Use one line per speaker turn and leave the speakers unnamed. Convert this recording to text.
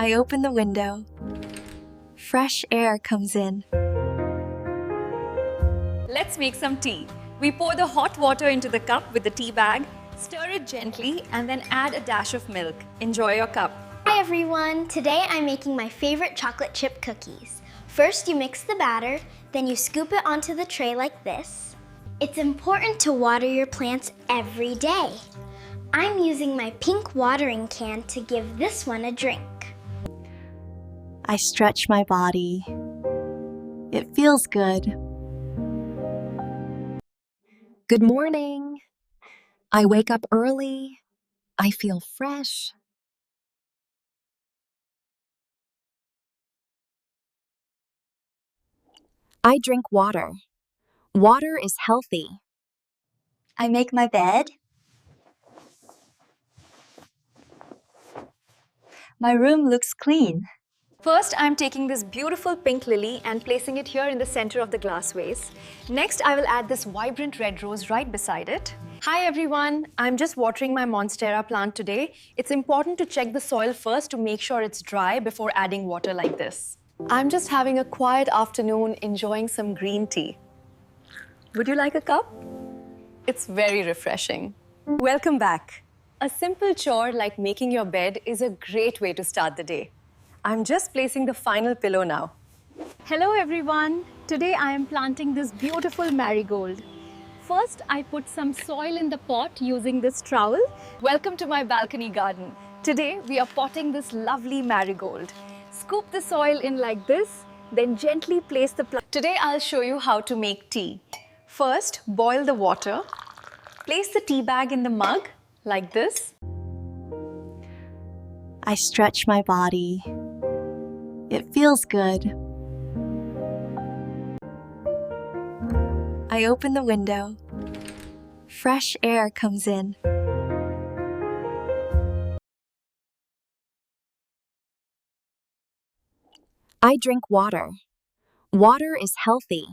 I open the window. Fresh air comes in.
Let's make some tea. We pour the hot water into the cup with the tea bag, stir it gently, and then add a dash of milk. Enjoy your cup.
Hi everyone! Today I'm making my favorite chocolate chip cookies. First you mix the batter, then you scoop it onto the tray like this. It's important to water your plants every day. I'm using my pink watering can to give this one a drink.
I stretch my body. It feels good. Good morning. I wake up early. I feel fresh. I drink water. Water is healthy.
I make my bed. My room looks clean.
First, I'm taking this beautiful pink lily and placing it here in the center of the glass vase. Next, I will add this vibrant red rose right beside it. Hi everyone, I'm just watering my Monstera plant today. It's important to check the soil first to make sure it's dry before adding water like this. I'm just having a quiet afternoon enjoying some green tea. Would you like a cup? It's very refreshing. Welcome back. A simple chore like making your bed is a great way to start the day. I'm just placing the final pillow now.
Hello everyone. Today I am planting this beautiful marigold. First, I put some soil in the pot using this trowel.
Welcome to my balcony garden. Today, we are potting this lovely marigold. Scoop the soil in like this, then gently place the plant. Today, I'll show you how to make tea. First, boil the water. Place the tea bag in the mug, like this.
I stretch my body. It feels good. I open the window. Fresh air comes in. I drink water. Water is healthy.